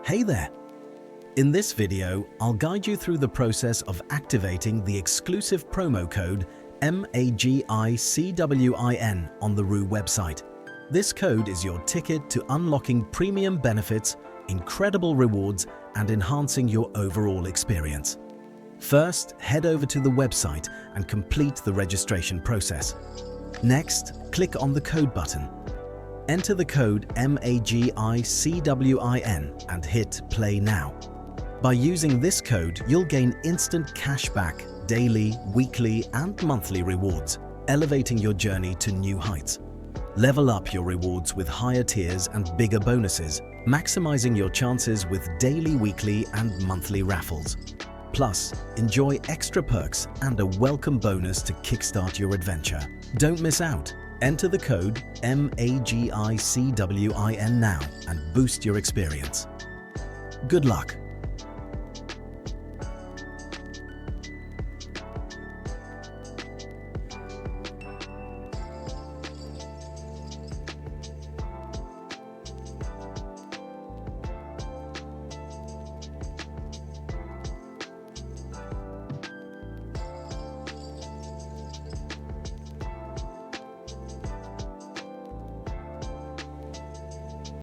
Hey there! In this video, I'll guide you through the process of activating the exclusive promo code MAGICWIN on the Roobet website. This code is your ticket to unlocking premium benefits, incredible rewards, and enhancing your overall experience. First, head over to the website and complete the registration process. Next, click on the code button. Enter the code MAGICWIN and hit play now. By using this code, you'll gain instant cashback, daily, weekly, and monthly rewards, elevating your journey to new heights. Level up your rewards with higher tiers and bigger bonuses, maximizing your chances with daily, weekly, and monthly raffles. Plus, enjoy extra perks and a welcome bonus to kickstart your adventure. Don't miss out. Enter the code MAGICWIN now and boost your experience. Good luck!